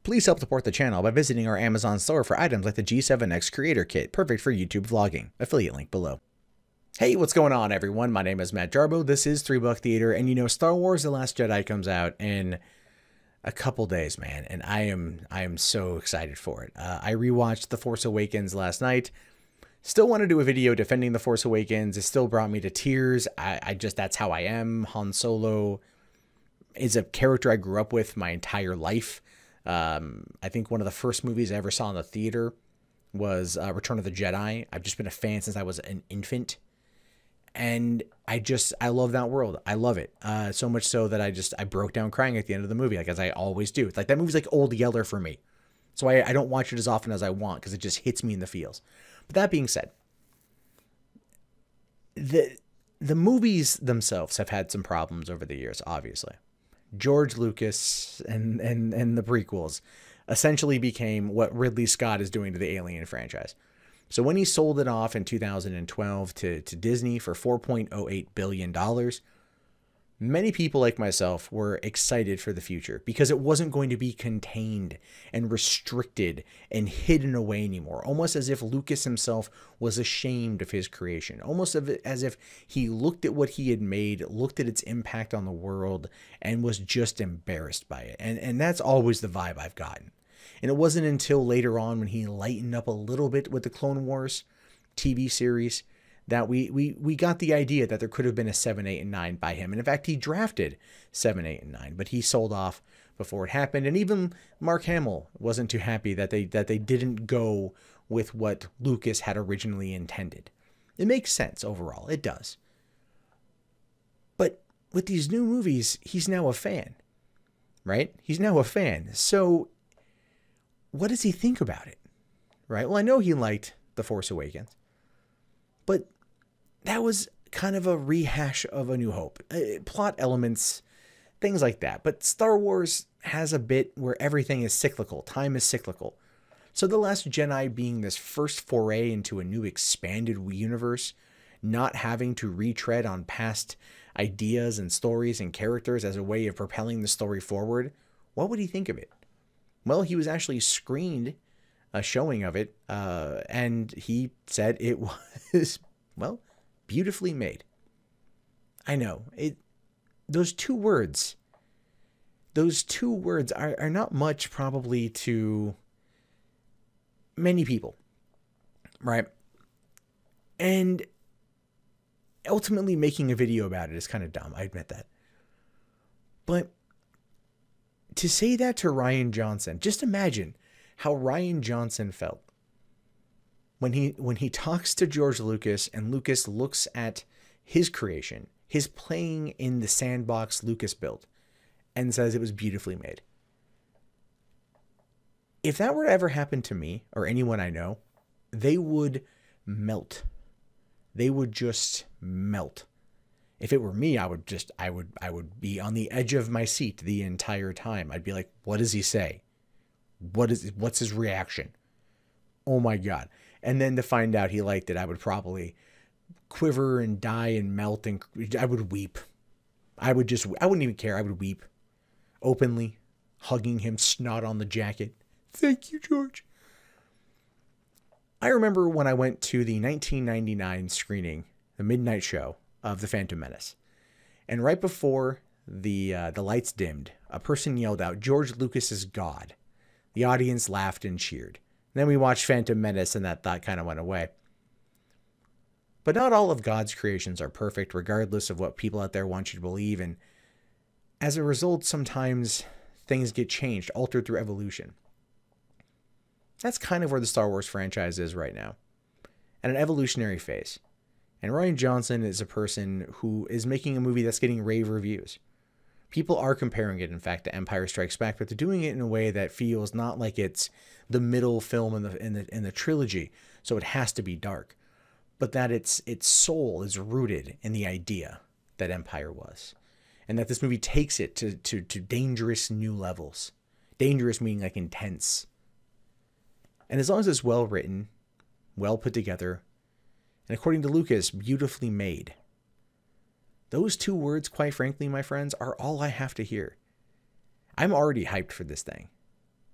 Please help support the channel by visiting our Amazon store for items like the G7X Creator Kit, perfect for YouTube vlogging. Affiliate link below. Hey, what's going on, everyone? My name is Matt Jarbo. This is 3 Buck Theater, and you know, Star Wars The Last Jedi comes out in a couple days, man, and I am so excited for it. I rewatched The Force Awakens last night. Still want to do a video defending The Force Awakens. It still brought me to tears. That's how I am. Han Solo is a character I grew up with my entire life. I think one of the first movies I ever saw in the theater was Return of the Jedi. I've just been a fan since I was an infant. And I love that world. I love it. So much so that I broke down crying at the end of the movie, like as I always do. It's like that movie's like Old Yeller for me. So I don't watch it as often as I want because it just hits me in the feels. But that being said, the movies themselves have had some problems over the years, obviously. George Lucas and the prequels essentially became what Ridley Scott is doing to the Alien franchise. So when he sold it off in 2012 to Disney for $4.08 billion, many people like myself were excited for the future because it wasn't going to be contained and restricted and hidden away anymore. Almost as if Lucas himself was ashamed of his creation. Almost as if he looked at what he had made, looked at its impact on the world, and was just embarrassed by it. And that's always the vibe I've gotten. And it wasn't until later on when he lightened up a little bit with the Clone Wars TV series that we got the idea that there could have been a 7, 8, and 9 by him. And in fact, he drafted 7, 8, and 9, but he sold off before it happened. And even Mark Hamill wasn't too happy that they didn't go with what Lucas had originally intended. It makes sense overall. It does. But with these new movies, he's now a fan, right? He's now a fan. So what does he think about it, right? Well, I know he liked The Force Awakens, but that was kind of a rehash of A New Hope. Plot elements, things like that. But Star Wars has a bit where everything is cyclical. Time is cyclical. So The Last Jedi being this first foray into a new expanded universe, not having to retread on past ideas and stories and characters as a way of propelling the story forward, what would he think of it? Well, he was actually screened a showing of it, and he said it was, well, beautifully made. I know, those two words are not much probably to many people, right? And ultimately making a video about it is kind of dumb, I admit that. But to say that to Rian Johnson, just imagine how Rian Johnson felt when he talks to George Lucas and Lucas looks at his creation, his playing in the sandbox Lucas built, and says it was beautifully made. If that were to ever happen to me or anyone I know, they would melt. They would just melt. If it were me, I would be on the edge of my seat the entire time. I'd be like, what does he say? What's his reaction? Oh my God. And then to find out he liked it, I would probably quiver and die and melt, and I would weep. I wouldn't even care. I would weep openly, hugging him, snot on the jacket. Thank you, George. I remember when I went to the 1999 screening, the midnight show of The Phantom Menace. And right before the lights dimmed, a person yelled out, "George Lucas is God." The audience laughed and cheered. And then we watched Phantom Menace, and that thought kind of went away. But not all of God's creations are perfect, regardless of what people out there want you to believe. And as a result, sometimes things get changed, altered through evolution. That's kind of where the Star Wars franchise is right now, at an evolutionary phase. And Rian Johnson is a person who is making a movie that's getting rave reviews. People are comparing it, in fact, to Empire Strikes Back, but they're doing it in a way that feels not like it's the middle film in the trilogy, so it has to be dark, but that its soul is rooted in the idea that Empire was, and that this movie takes it to dangerous new levels. Dangerous meaning like intense. And as long as it's well written, well put together, and according to Lucas, beautifully made, those two words, quite frankly, my friends, are all I have to hear. I'm already hyped for this thing.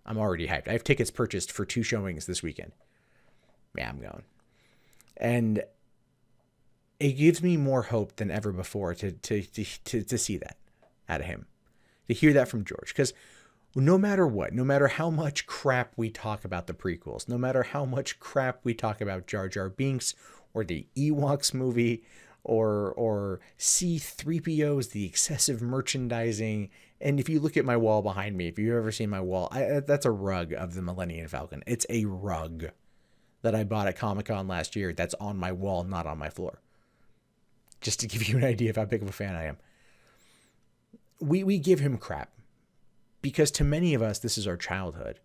I'm already hyped. I have tickets purchased for 2 showings this weekend. Yeah, I'm going. And it gives me more hope than ever before to see that out of him, to hear that from George. Because no matter what, no matter how much crap we talk about the prequels, no matter how much crap we talk about Jar Jar Binks or the Ewoks movie or C-3PO's, the excessive merchandising, and if you look at my wall behind me, if you've ever seen my wall, that's a rug of the Millennium Falcon. It's a rug that I bought at Comic-Con last year that's on my wall, not on my floor. Just to give you an idea of how big of a fan I am. We give him crap because to many of us, this is our childhood.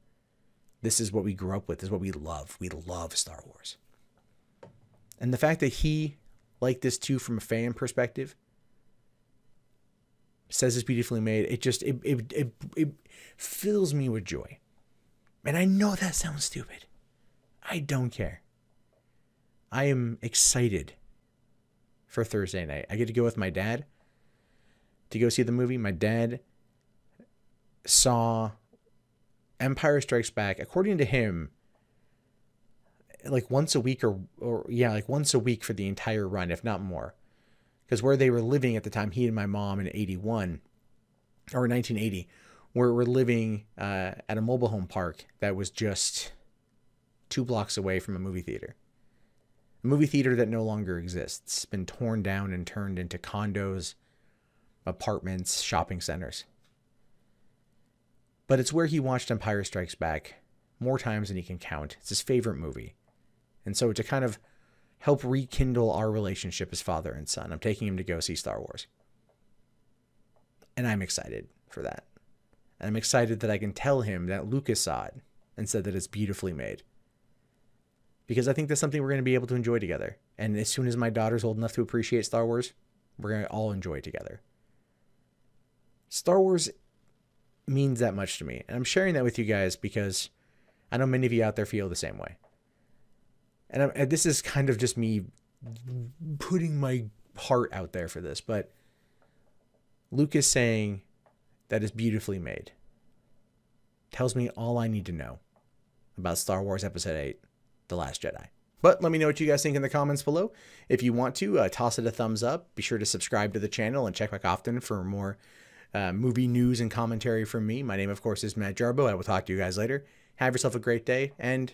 This is what we grew up with. This is what we love. We love Star Wars. And the fact that he liked this too from a fan perspective, says it's beautifully made, it fills me with joy. And I know that sounds stupid. I don't care. I am excited for Thursday night. I get to go with my dad to go see the movie. My dad saw Empire Strikes Back, according to him, like once a week or like once a week for the entire run, if not more. Because where they were living at the time, he and my mom in 81 or 1980 were living at a mobile home park that was just 2 blocks away from a movie theater. A movie theater that no longer exists. It's been torn down and turned into condos, apartments, shopping centers. But it's where he watched Empire Strikes Back more times than he can count. It's his favorite movie. And so to kind of help rekindle our relationship as father and son, I'm taking him to go see Star Wars. And I'm excited for that. And I'm excited that I can tell him that Lucas saw it and said that it's beautifully made. Because I think that's something we're going to be able to enjoy together. And as soon as my daughter's old enough to appreciate Star Wars, we're going to all enjoy it together. Star Wars means that much to me. And I'm sharing that with you guys because I know many of you out there feel the same way. And this is kind of just me putting my heart out there for this. But Lucas saying that is beautifully made tells me all I need to know about Star Wars Episode 8, The Last Jedi. But let me know what you guys think in the comments below. If you want to, toss it a thumbs up. Be sure to subscribe to the channel and check back often for more movie news and commentary from me. My name, of course, is Matt Jarbo. I will talk to you guys later. Have yourself a great day, and